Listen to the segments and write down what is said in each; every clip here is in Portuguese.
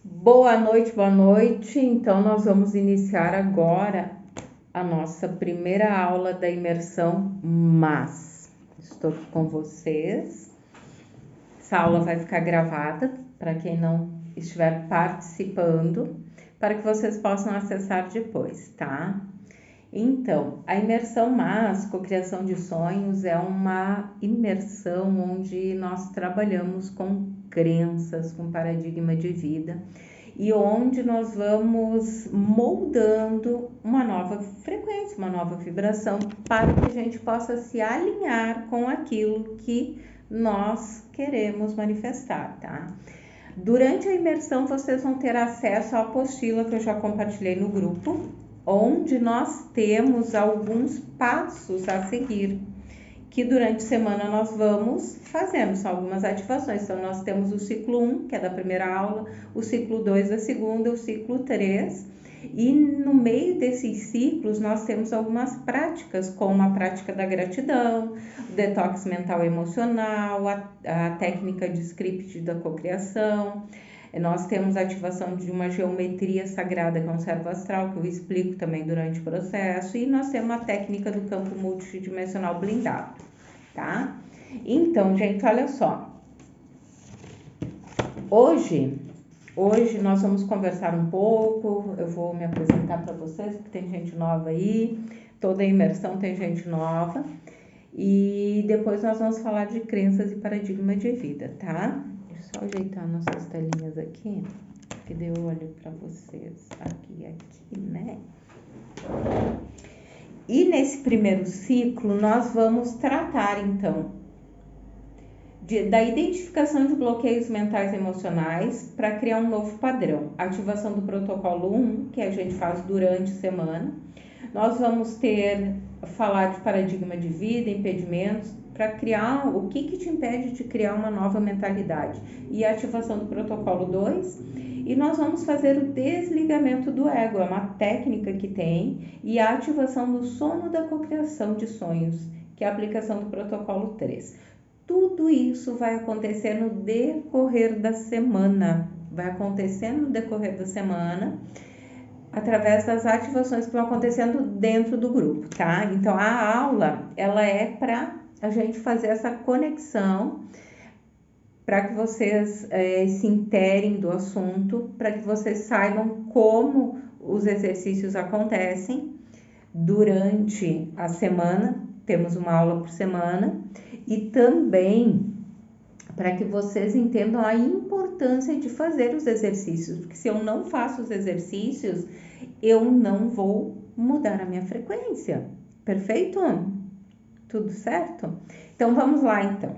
Boa noite, boa noite. Então, nós vamos iniciar agora a nossa primeira aula da imersão MAS. Estou aqui com vocês. Essa aula vai ficar gravada para quem não estiver participando, para que vocês possam acessar depois, tá? Então, a imersão MAS, Cocriação de Sonhos, é uma imersão onde nós trabalhamos com crenças, com paradigma de vida e onde nós vamos moldando uma nova frequência, uma nova vibração para que a gente possa se alinhar com aquilo que nós queremos manifestar, tá? Durante a imersão vocês vão ter acesso à apostila que eu já compartilhei no grupo, onde nós temos alguns passos a seguir, que durante a semana nós vamos fazendo, são algumas ativações. Então, nós temos o ciclo 1, que é da primeira aula, o ciclo 2 da segunda, o ciclo 3, e no meio desses ciclos nós temos algumas práticas, como a prática da gratidão, o detox mental e emocional, a técnica de script da cocriação. Nós temos a ativação de uma geometria sagrada, que é um servo astral, que eu explico também durante o processo, e nós temos a técnica do campo multidimensional blindado, tá? Então, gente, olha só. Hoje nós vamos conversar um pouco, eu vou me apresentar para vocês, porque tem gente nova aí, toda a imersão tem gente nova, e depois nós vamos falar de crenças e paradigma de vida, tá? Só ajeitar nossas telinhas aqui, que deu olho para vocês aqui, né? E nesse primeiro ciclo, nós vamos tratar, então, da identificação de bloqueios mentais e emocionais para criar um novo padrão. Ativação do protocolo 1, que a gente faz durante a semana. Nós vamos falar de paradigma de vida, impedimentos, para criar o que te impede de criar uma nova mentalidade, e a ativação do protocolo 2, e nós vamos fazer o desligamento do ego, é uma técnica que tem, e a ativação do sono da cocriação de sonhos, que é a aplicação do protocolo 3. Tudo isso vai acontecer no decorrer da semana, através das ativações que vão acontecendo dentro do grupo, tá? Então, a aula, ela é para a gente fazer essa conexão, para que vocês se interem do assunto, para que vocês saibam como os exercícios acontecem durante a semana, temos uma aula por semana, e também para que vocês entendam a importância de fazer os exercícios, porque se eu não faço os exercícios, eu não vou mudar a minha frequência, perfeito? Tudo certo? Então, vamos lá, então.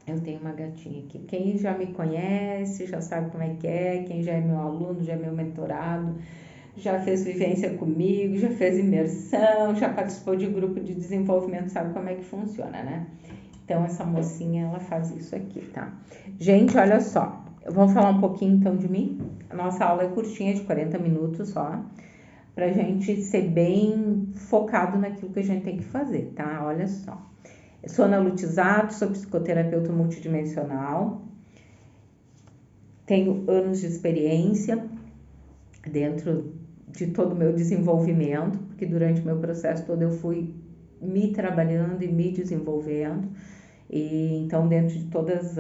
Eu tenho uma gatinha aqui. Quem já me conhece, já sabe como é que é. Quem já é meu aluno, já é meu mentorado, já fez vivência comigo, já fez imersão, já participou de grupo de desenvolvimento, sabe como é que funciona, né? Então, essa mocinha, ela faz isso aqui, tá? Gente, olha só. Vamos falar um pouquinho, então, de mim? A nossa aula é curtinha, de 40 minutos só, pra gente ser bem focado naquilo que a gente tem que fazer, tá? Olha só. Eu sou Ana Lutizato, sou psicoterapeuta multidimensional, tenho anos de experiência dentro de todo o meu desenvolvimento, porque durante o meu processo todo eu fui me trabalhando e me desenvolvendo, e então dentro de todos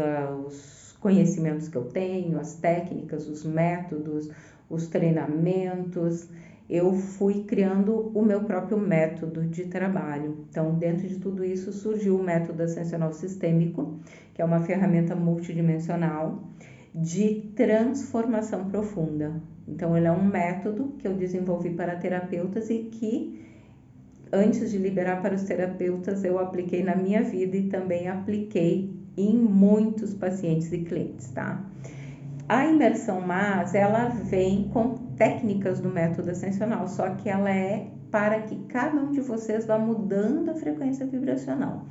os conhecimentos que eu tenho, as técnicas, os métodos, os treinamentos, eu fui criando o meu próprio método de trabalho. Então, dentro de tudo isso surgiu o método ascensional sistêmico, que é uma ferramenta multidimensional de transformação profunda. Então, ele é um método que eu desenvolvi para terapeutas e que, antes de liberar para os terapeutas, eu apliquei na minha vida e também apliquei em muitos pacientes e clientes, tá? A imersão MAS, ela vem com técnicas do método ascensional, só que ela é para que cada um de vocês vá mudando a frequência vibracional.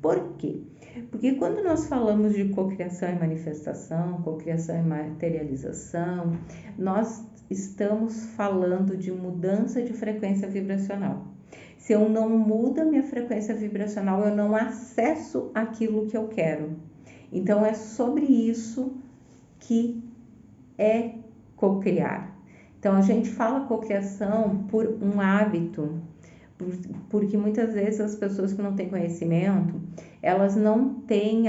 Por quê? Porque quando nós falamos de cocriação e manifestação, cocriação e materialização, nós estamos falando de mudança de frequência vibracional. Se eu não mudo a minha frequência vibracional, eu não acesso aquilo que eu quero. Então, é sobre isso que é cocriar. Então, a gente fala cocriação por um hábito, porque muitas vezes as pessoas que não têm conhecimento, elas não têm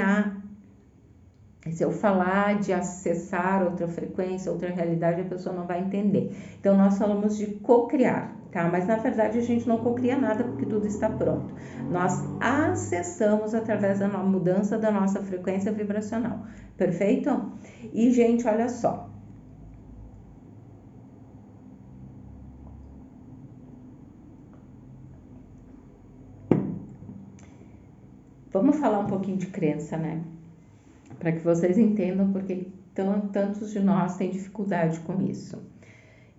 se eu falar de acessar outra frequência, outra realidade, a pessoa não vai entender. Então, nós falamos de cocriar, tá? Mas, na verdade, a gente não cocria nada porque tudo está pronto. Nós acessamos através da mudança da nossa frequência vibracional, perfeito? E, gente, olha só. Vamos falar um pouquinho de crença, né? Para que vocês entendam porque tantos de nós têm dificuldade com isso.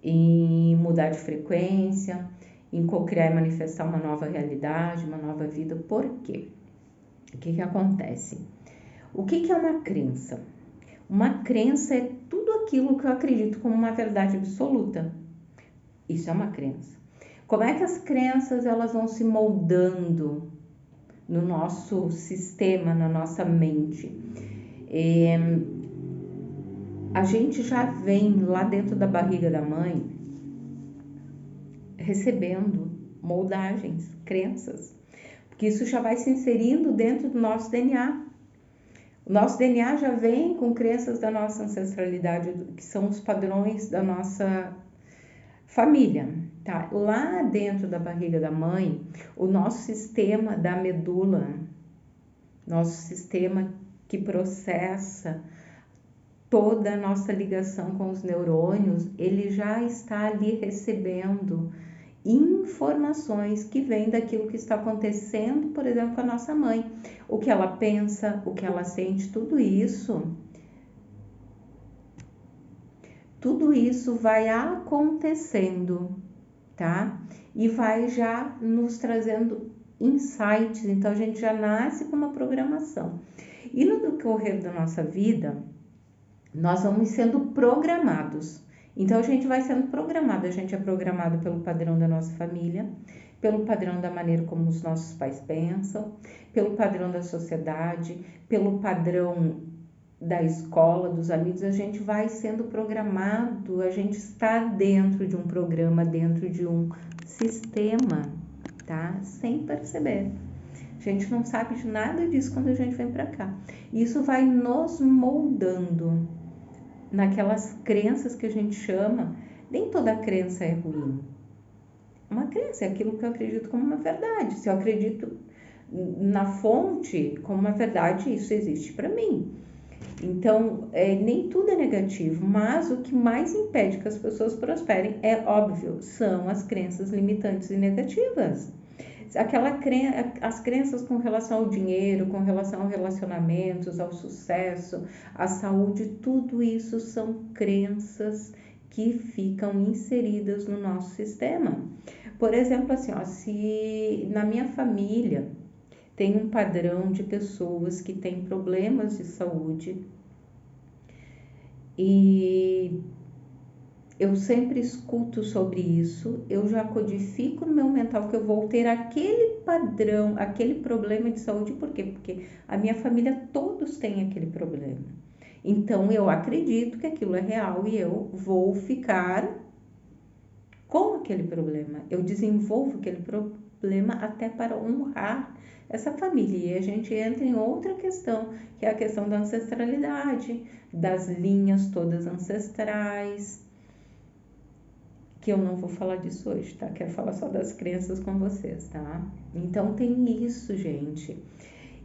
Em mudar de frequência, em co-criar e manifestar uma nova realidade, uma nova vida. Por quê? O que acontece? O que é uma crença? Uma crença é tudo aquilo que eu acredito como uma verdade absoluta. Isso é uma crença. Como é que as crenças elas vão se moldando no nosso sistema, na nossa mente? A gente já vem lá dentro da barriga da mãe recebendo moldagens, crenças, porque isso já vai se inserindo dentro do nosso DNA. O nosso DNA já vem com crenças da nossa ancestralidade, que são os padrões da nossa família, tá? Lá dentro da barriga da mãe, o nosso sistema da medula, nosso sistema que processa toda a nossa ligação com os neurônios, ele já está ali recebendo informações que vêm daquilo que está acontecendo, por exemplo, com a nossa mãe. O que ela pensa, o que ela sente, tudo isso vai acontecendo, tá? E vai já nos trazendo insights, então a gente já nasce com uma programação. E no decorrer da nossa vida, nós vamos sendo programados. Então a gente vai sendo programado, a gente é programado pelo padrão da nossa família, pelo padrão da maneira como os nossos pais pensam, pelo padrão da sociedade, pelo padrão da escola, dos amigos, a gente vai sendo programado, a gente está dentro de um programa, dentro de um sistema, tá? Sem perceber. A gente não sabe de nada disso quando a gente vem para cá. Isso vai nos moldando naquelas crenças que a gente chama, nem toda crença é ruim. Uma crença é aquilo que eu acredito como uma verdade. Se eu acredito na fonte como uma verdade, isso existe para mim. Então, nem tudo é negativo, mas o que mais impede que as pessoas prosperem, é óbvio, são as crenças limitantes e negativas. As crenças com relação ao dinheiro, com relação a relacionamentos, ao sucesso, à saúde, tudo isso são crenças que ficam inseridas no nosso sistema. Por exemplo, assim, se na minha família tem um padrão de pessoas que têm problemas de saúde e eu sempre escuto sobre isso, eu já codifico no meu mental que eu vou ter aquele padrão, aquele problema de saúde. Por quê? Porque a minha família todos têm aquele problema. Então eu acredito que aquilo é real e eu vou ficar com aquele problema. Eu desenvolvo aquele problema até para honrar essa família. E a gente entra em outra questão, que é a questão da ancestralidade, das linhas todas ancestrais, que eu não vou falar disso hoje, tá? Quero falar só das crenças com vocês, tá? Então tem isso, gente.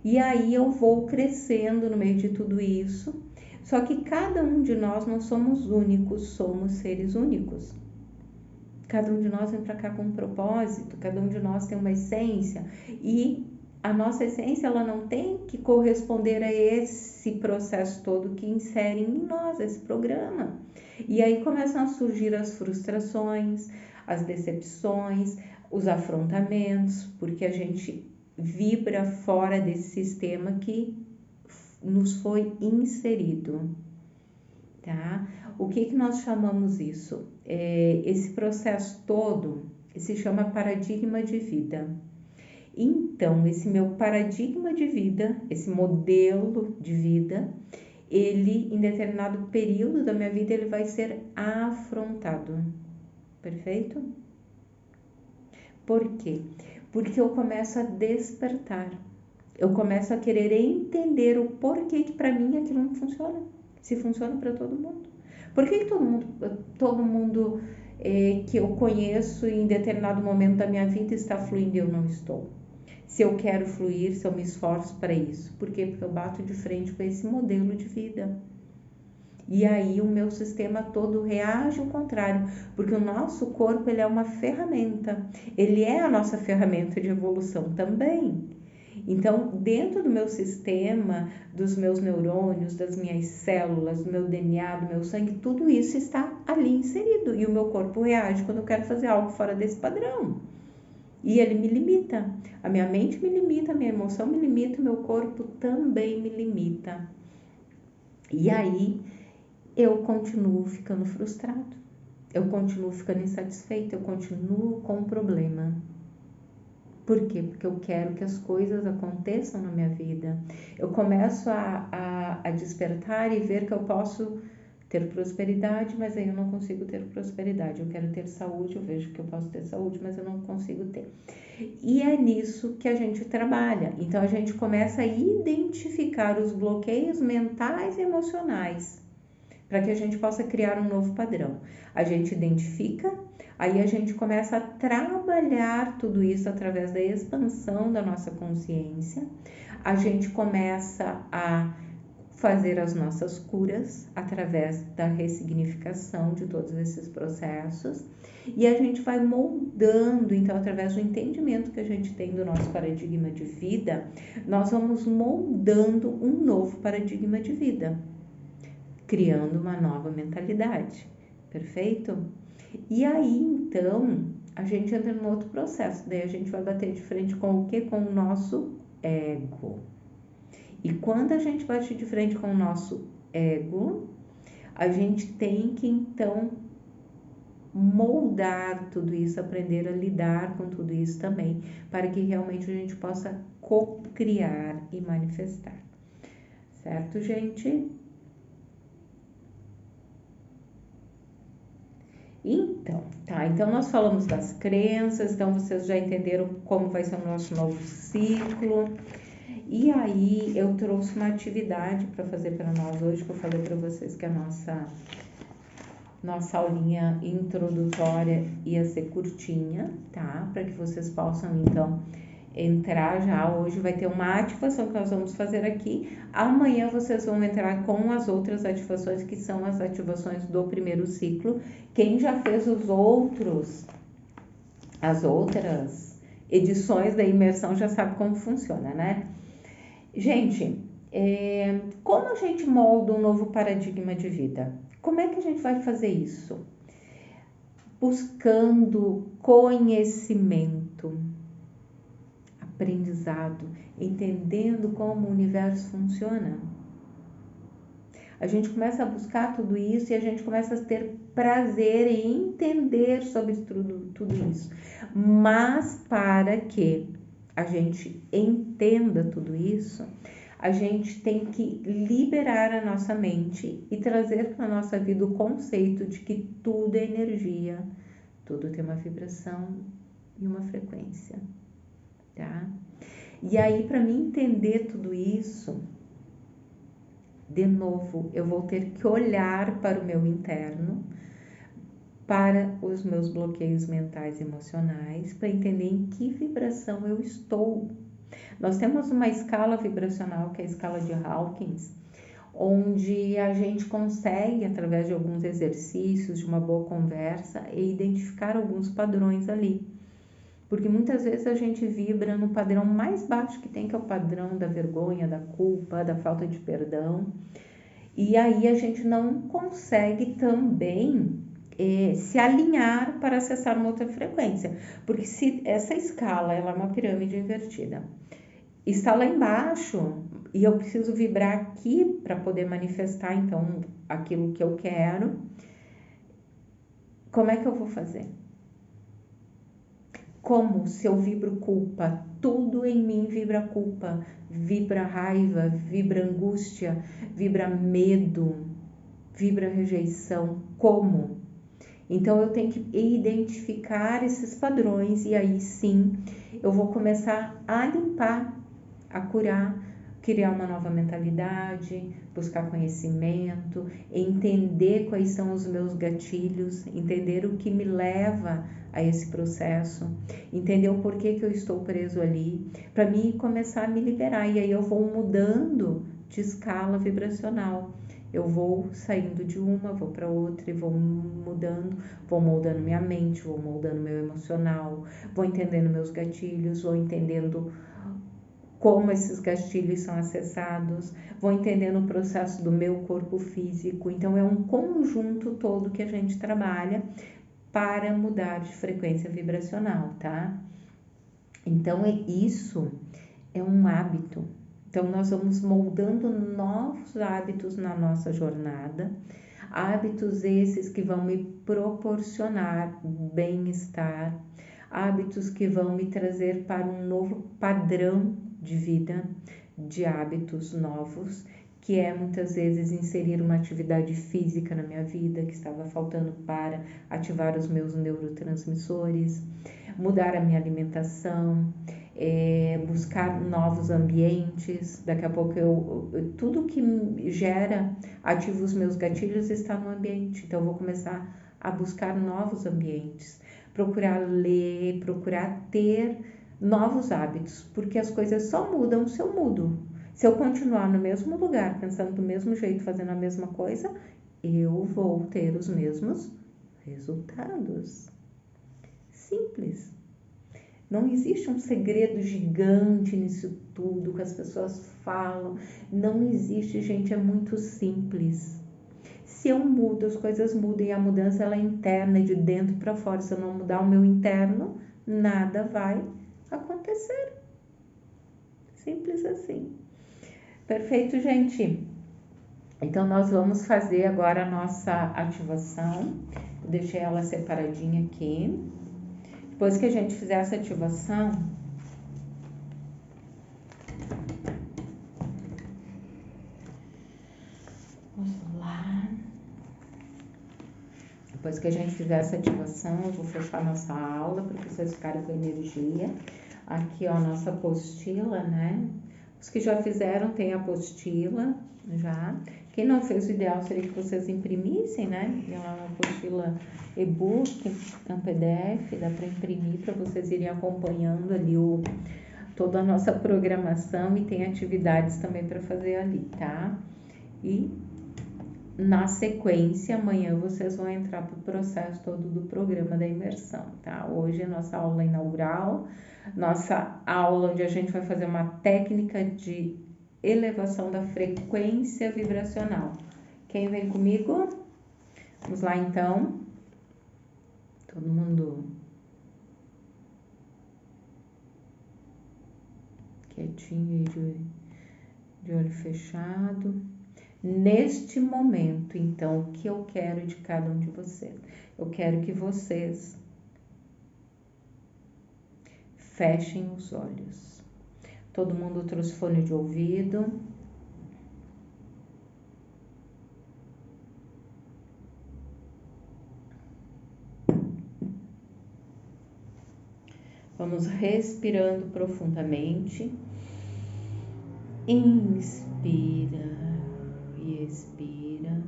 E aí eu vou crescendo no meio de tudo isso, só que cada um de nós não somos únicos, somos seres únicos. Cada um de nós vem para cá com um propósito, cada um de nós tem uma essência e a nossa essência ela não tem que corresponder a esse processo todo que insere em nós, esse programa. E aí começam a surgir as frustrações, as decepções, os afrontamentos, porque a gente vibra fora desse sistema que nos foi inserido, tá? O que nós chamamos isso? Esse processo todo se chama paradigma de vida. Então, esse meu paradigma de vida, esse modelo de vida, ele, em determinado período da minha vida, ele vai ser afrontado. Perfeito? Por quê? Porque eu começo a despertar. Eu começo a querer entender o porquê que para mim aquilo não funciona. Se funciona para todo mundo. Por que todo mundo que eu conheço em determinado momento da minha vida está fluindo e eu não estou? Se eu quero fluir, se eu me esforço para isso. Por quê? Porque eu bato de frente com esse modelo de vida. E aí o meu sistema todo reage ao contrário, porque o nosso corpo ele é uma ferramenta, ele é a nossa ferramenta de evolução também. Então, dentro do meu sistema, dos meus neurônios, das minhas células, do meu DNA, do meu sangue, tudo isso está ali inserido e o meu corpo reage quando eu quero fazer algo fora desse padrão. E ele me limita, a minha mente me limita, a minha emoção me limita, o meu corpo também me limita. E aí eu continuo ficando frustrado, eu continuo ficando insatisfeita, eu continuo com um problema. Por quê? Porque eu quero que as coisas aconteçam na minha vida. Eu começo a despertar e ver que eu posso ter prosperidade, mas aí eu não consigo ter prosperidade. Eu quero ter saúde, eu vejo que eu posso ter saúde, mas eu não consigo ter. E é nisso que a gente trabalha. Então a gente começa a identificar os bloqueios mentais e emocionais para que a gente possa criar um novo padrão. A gente identifica, aí a gente começa a trabalhar tudo isso através da expansão da nossa consciência, a gente começa a fazer as nossas curas através da ressignificação de todos esses processos e a gente vai moldando, então, através do entendimento que a gente tem do nosso paradigma de vida, nós vamos moldando um novo paradigma de vida, criando uma nova mentalidade, perfeito? E aí, então, a gente entra num outro processo, daí a gente vai bater de frente com o quê? Com o nosso ego. E quando a gente bate de frente com o nosso ego, a gente tem que, então, moldar tudo isso, aprender a lidar com tudo isso também, para que realmente a gente possa co-criar e manifestar. Certo, gente? Então, tá, então nós falamos das crenças, então vocês já entenderam como vai ser o nosso novo ciclo. E aí eu trouxe uma atividade para fazer para nós hoje, que eu falei para vocês que a nossa aulinha introdutória ia ser curtinha, tá? Para que vocês possam então entrar já. Hoje vai ter uma ativação que nós vamos fazer aqui. Amanhã vocês vão entrar com as outras ativações, que são as ativações do primeiro ciclo. Quem já fez as outras edições da imersão já sabe como funciona, né? Gente, como a gente molda um novo paradigma de vida? Como é que a gente vai fazer isso? Buscando conhecimento, aprendizado, entendendo como o universo funciona. A gente começa a buscar tudo isso e a gente começa a ter prazer em entender sobre tudo isso. Mas para que a gente entenda tudo isso, a gente tem que liberar a nossa mente e trazer para a nossa vida o conceito de que tudo é energia, tudo tem uma vibração e uma frequência, tá? E aí, para mim entender tudo isso, de novo, eu vou ter que olhar para o meu interno, para os meus bloqueios mentais e emocionais, para entender em que vibração eu estou. Nós temos uma escala vibracional, que é a escala de Hawkins, onde a gente consegue, através de alguns exercícios, de uma boa conversa, identificar alguns padrões ali. Porque muitas vezes a gente vibra no padrão mais baixo que tem, que é o padrão da vergonha, da culpa, da falta de perdão. E aí a gente não consegue também se alinhar para acessar uma outra frequência. Porque se essa escala ela é uma pirâmide invertida, está lá embaixo e eu preciso vibrar aqui para poder manifestar então aquilo que eu quero, como é que eu vou fazer? Como se eu vibro culpa, tudo em mim vibra culpa, vibra raiva, vibra angústia, vibra medo, vibra rejeição. Como? Então eu tenho que identificar esses padrões e aí sim eu vou começar a limpar, a curar, criar uma nova mentalidade, buscar conhecimento, entender quais são os meus gatilhos, entender o que me leva a esse processo, entender o porquê que eu estou preso ali, para mim começar a me liberar. E aí eu vou mudando de escala vibracional. Eu vou saindo de uma, vou para outra e vou mudando, vou moldando minha mente, vou moldando meu emocional, vou entendendo meus gatilhos, vou entendendo como esses gatilhos são acessados, vou entendendo o processo do meu corpo físico. Então é um conjunto todo que a gente trabalha para mudar de frequência vibracional, tá? Então isso é um hábito. Então nós vamos moldando novos hábitos na nossa jornada, hábitos esses que vão me proporcionar bem-estar, hábitos que vão me trazer para um novo padrão de vida, de hábitos novos, que é muitas vezes inserir uma atividade física na minha vida que estava faltando para ativar os meus neurotransmissores, mudar a minha alimentação, buscar novos ambientes. Daqui a pouco tudo que gera, ativa os meus gatilhos está no ambiente, então eu vou começar a buscar novos ambientes, procurar ler, procurar ter novos hábitos, porque as coisas só mudam se eu mudo. Se eu continuar no mesmo lugar, pensando do mesmo jeito, fazendo a mesma coisa, eu vou ter os mesmos resultados. Simples. Não existe um segredo gigante nisso tudo que as pessoas falam. Não existe, gente, é muito simples. Se eu mudo, as coisas mudam, e a mudança ela é interna, de dentro para fora. Se eu não mudar o meu interno, nada vai acontecer. Simples assim. Perfeito, gente? Então nós vamos fazer agora a nossa ativação. Eu deixei ela separadinha aqui. Depois que a gente fizer essa ativação, vamos lá. Depois que a gente fizer essa ativação, eu vou fechar nossa aula para vocês ficarem com energia. Aqui, ó, a nossa apostila, né? Os que já fizeram tem a apostila, já. Quem não fez, o ideal seria que vocês imprimissem, né? E ela é uma apostila e-book, é um PDF, dá para imprimir para vocês irem acompanhando ali toda a nossa programação, e tem atividades também para fazer ali, tá? E na sequência, amanhã vocês vão entrar para o processo todo do programa da imersão, tá? Hoje é nossa aula inaugural, nossa aula onde a gente vai fazer uma técnica de elevação da frequência vibracional. Quem vem comigo? Vamos lá então. Todo mundo quietinho e de olho fechado. Neste momento, então, o que eu quero de cada um de vocês? Eu quero que vocês fechem os olhos. Todo mundo trouxe fone de ouvido. Vamos respirando profundamente. Inspira e expira.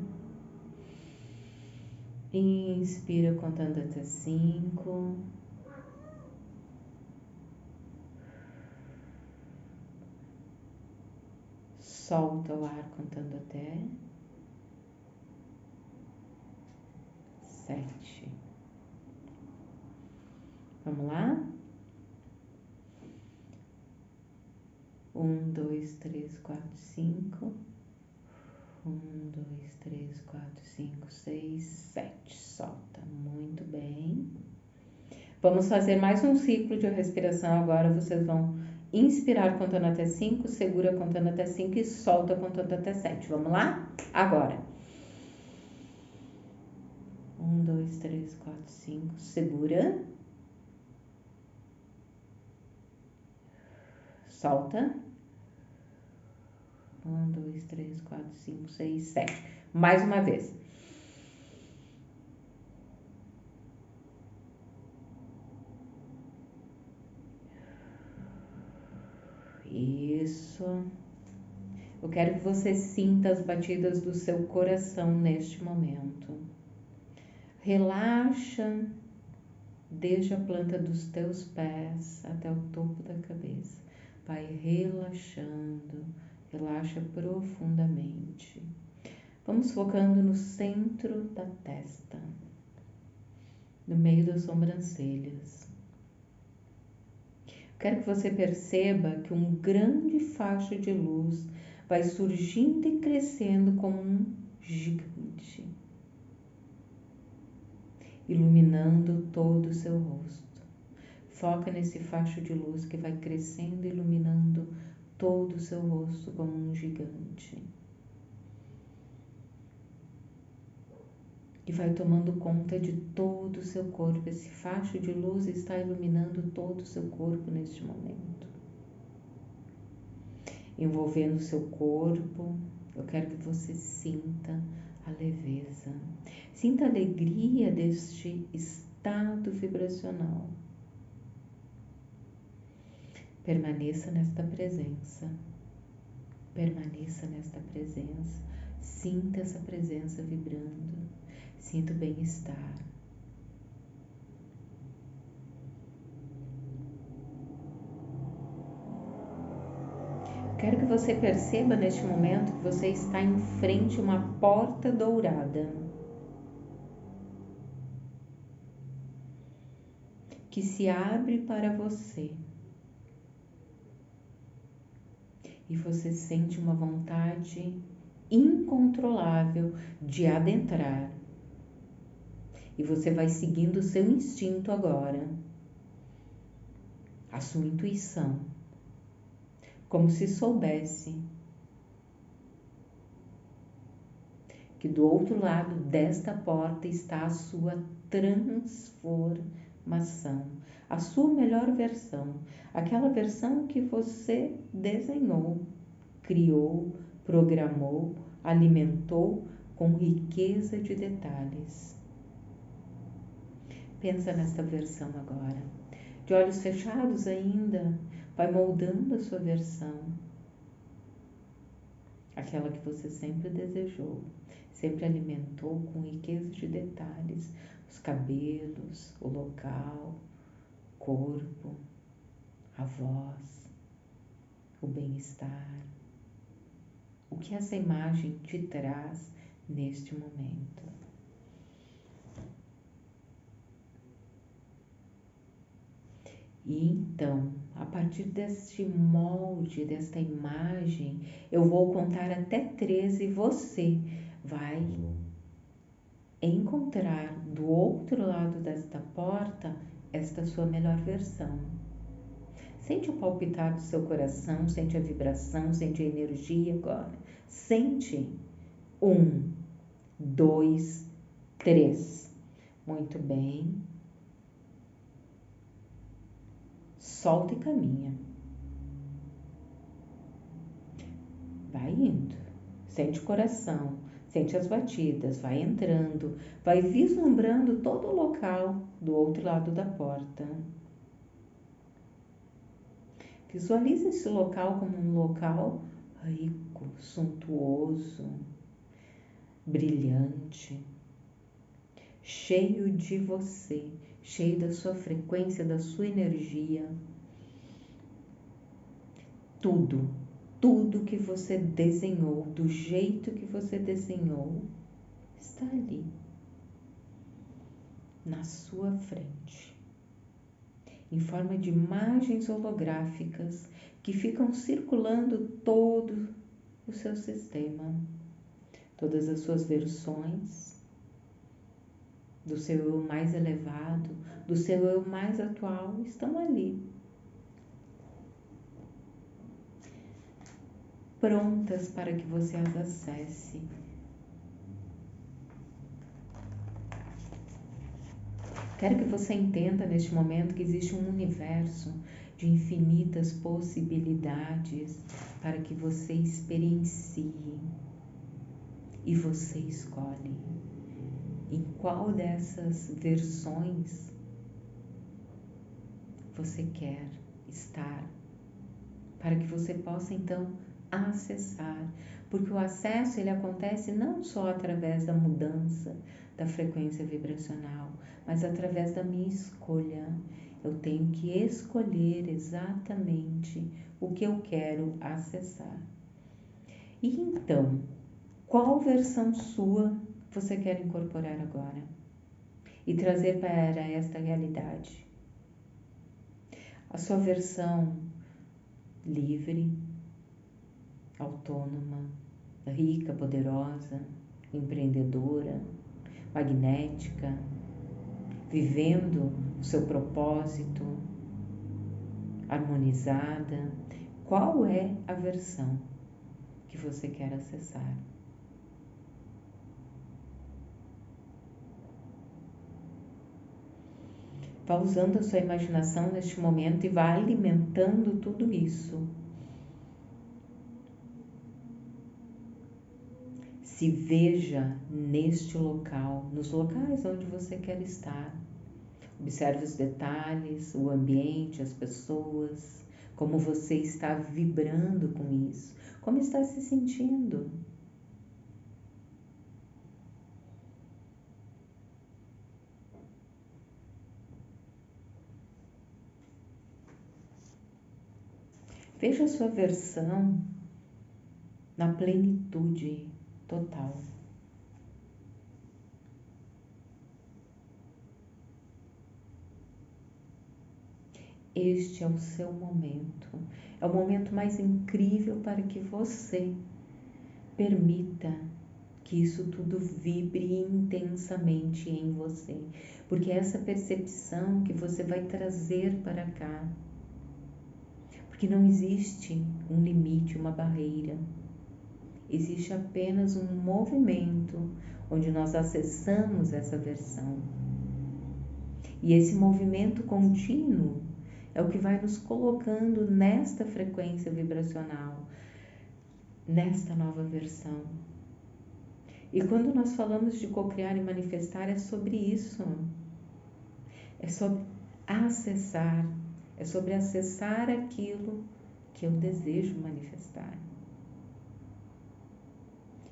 Inspira contando até 5. Solta o ar contando até 7. Vamos lá? 1, 2, 3, 4, 5. 1, 2, 3, 4, 5, 6, 7. Solta. Muito bem. Vamos fazer mais um ciclo de respiração. Agora vocês vão inspirar contando até 5, segura contando até 5 e solta contando até 7. Vamos lá? Agora. 1, 2, 3, 4, 5. Segura. Solta. 1, 2, 3, 4, 5, 6, 7. Mais uma vez. Isso. Eu quero que você sinta as batidas do seu coração neste momento. Relaxa desde a planta dos teus pés até o topo da cabeça. Vai relaxando, relaxa profundamente. Vamos focando no centro da testa, no meio das sobrancelhas. Quero que você perceba que um grande facho de luz vai surgindo e crescendo como um gigante, iluminando todo o seu rosto. Foca nesse facho de luz que vai crescendo e iluminando todo o seu rosto como um gigante. E vai tomando conta de todo o seu corpo. Esse facho de luz está iluminando todo o seu corpo neste momento. Envolvendo o seu corpo, eu quero que você sinta a leveza. Sinta a alegria deste estado vibracional. Permaneça nesta presença. Permaneça nesta presença. Sinta essa presença vibrando. Sinta o bem-estar. Quero que você perceba neste momento que você está em frente a uma porta dourada, que se abre para você. E você sente uma vontade incontrolável de adentrar. E você vai seguindo o seu instinto agora, a sua intuição, como se soubesse que do outro lado desta porta está a sua transformação, a sua melhor versão, aquela versão que você desenhou, criou, programou, alimentou com riqueza de detalhes. Pensa nesta versão agora. De olhos fechados ainda, vai moldando a sua versão. Aquela que você sempre desejou, sempre alimentou com riqueza de detalhes. Os cabelos, o local, o corpo, a voz, o bem-estar. O que essa imagem te traz neste momento? E então, a partir deste molde, desta imagem, eu vou contar até 13 e você vai encontrar do outro lado desta porta esta sua melhor versão. Sente o palpitar do seu coração, sente a vibração, sente a energia agora. Sente. 1, 2, 3. Muito bem. Solta e caminha. Vai indo. Sente o coração, sente as batidas, vai entrando, vai vislumbrando todo o local do outro lado da porta. Visualize esse local como um local rico, suntuoso, brilhante, cheio de você, cheio da sua frequência, da sua energia. Tudo que você desenhou, do jeito que você desenhou, está ali, na sua frente, em forma de imagens holográficas que ficam circulando todo o seu sistema. Todas as suas versões do seu eu mais elevado, do seu eu mais atual estão ali, prontas para que você as acesse. Quero que você entenda neste momento que existe um universo de infinitas possibilidades para que você experiencie. E você escolhe em qual dessas versões você quer estar, para que você possa então acessar, porque o acesso ele acontece não só através da mudança da frequência vibracional, mas através da minha escolha. Eu tenho que escolher exatamente o que eu quero acessar. E então, qual versão sua você quer incorporar agora e trazer para esta realidade? A sua versão livre, autônoma, rica, poderosa, empreendedora, magnética, vivendo o seu propósito, harmonizada. Qual é a versão que você quer acessar? Vá usando a sua imaginação neste momento e vá alimentando tudo isso. Se veja neste local, nos locais onde você quer estar. Observe os detalhes, o ambiente, as pessoas, como você está vibrando com isso, como está se sentindo. Veja a sua versão na plenitude total. Este é o seu momento. É o momento mais incrível para que você permita que isso tudo vibre intensamente em você, porque é essa percepção que você vai trazer para cá. Porque não existe um limite, uma barreira. Existe apenas um movimento onde nós acessamos essa versão. E esse movimento contínuo é o que vai nos colocando nesta frequência vibracional, nesta nova versão. E quando nós falamos de co-criar e manifestar, é sobre isso. É sobre acessar. É sobre acessar aquilo que eu desejo manifestar.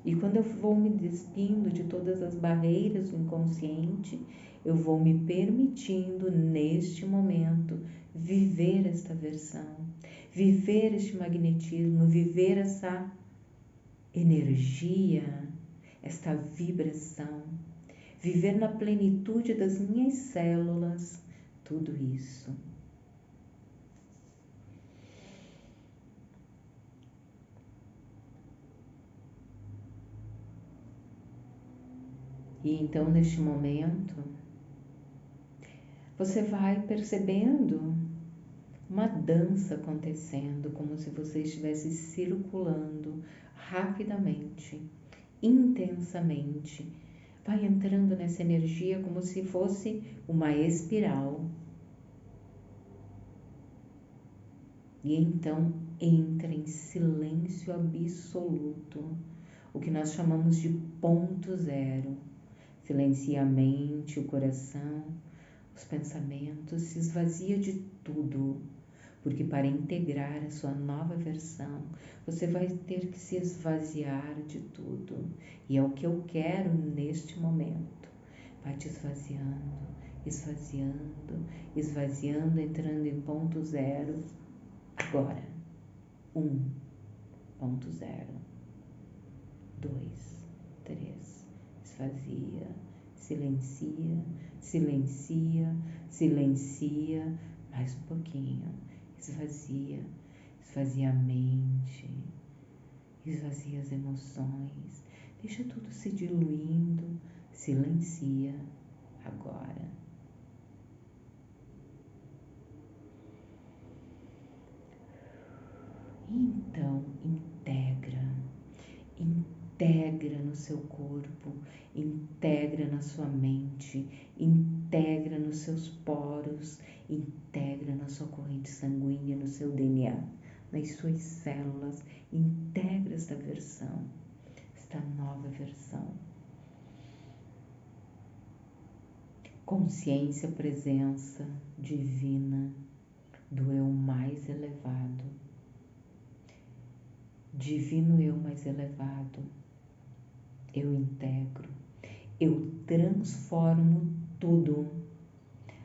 E quando eu vou me despindo de todas as barreiras do inconsciente, eu vou me permitindo neste momento viver esta versão, viver este magnetismo, viver essa energia, esta vibração, viver na plenitude das minhas células, tudo isso. E então, neste momento, você vai percebendo uma dança acontecendo, como se você estivesse circulando rapidamente, intensamente. Vai entrando nessa energia como se fosse uma espiral. E então entra em silêncio absoluto, o que nós chamamos de ponto zero. Silencia a mente, o coração, os pensamentos, se esvazia de tudo, porque para integrar a sua nova versão, você vai ter que se esvaziar de tudo. E é o que eu quero neste momento. Vai te esvaziando, esvaziando, esvaziando, entrando em ponto zero. Agora, 1.0, 2, 3, esvazia, silencia, silencia, silencia, mais um pouquinho, esvazia, esvazia a mente, esvazia as emoções, deixa tudo se diluindo, silencia agora. Então, integra integra no seu corpo, integra na sua mente, integra nos seus poros, integra na sua corrente sanguínea, no seu DNA, nas suas células, integra esta versão, esta nova versão. Consciência, presença divina do eu mais elevado, divino eu mais elevado, eu integro, eu transformo tudo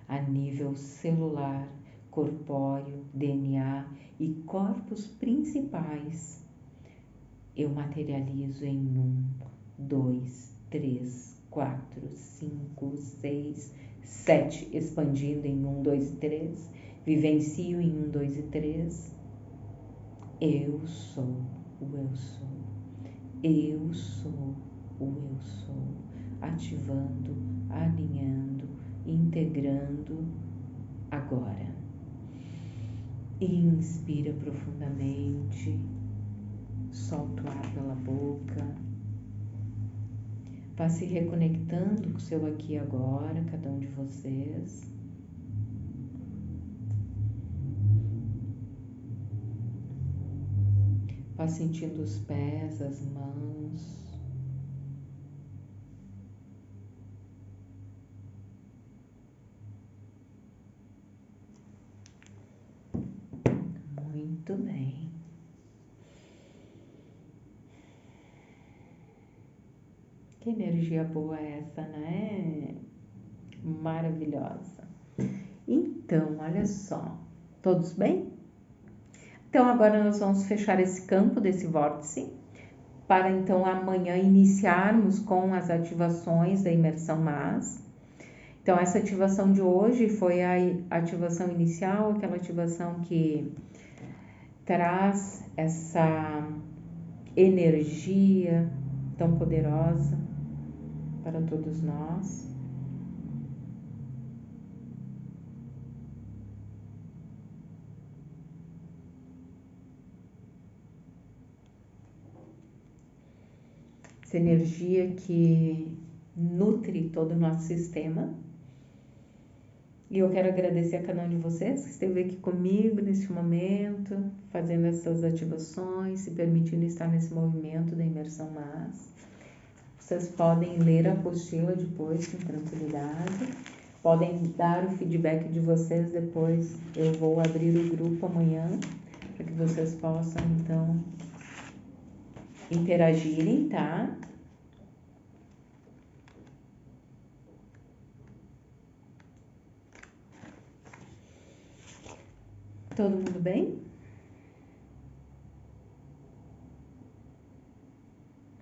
a nível celular, corpóreo, DNA e corpos principais. Eu materializo em 1, 2, 3, 4, 5, 6, 7, expandindo em 1, 2 e 3, vivencio em 1, 2 e 3. Eu sou o eu sou. Eu sou o eu sou. Ativando, alinhando, integrando agora. Inspira profundamente, solta o ar pela boca. Vá se reconectando com o seu aqui e agora, cada um de vocês. Vá sentindo os pés, as mãos. Muito bem. Que energia boa é essa, né? Maravilhosa. Então, olha só. Todos bem? Então, agora nós vamos fechar esse campo desse vórtice para então amanhã iniciarmos com as ativações da imersão MAS. Então, essa ativação de hoje foi a ativação inicial, aquela ativação que traz essa energia tão poderosa para todos nós. Essa energia que nutre todo o nosso sistema. E eu quero agradecer a cada um de vocês que esteve aqui comigo neste momento, fazendo essas ativações, se permitindo estar nesse movimento da imersão MAS. Vocês podem ler a apostila depois com tranquilidade, podem dar o feedback de vocês depois. Eu vou abrir o grupo amanhã para que vocês possam então interagirem, tá? Todo mundo bem?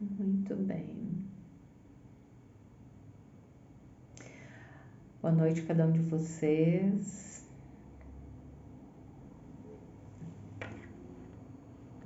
Muito bem. Boa noite a cada um de vocês.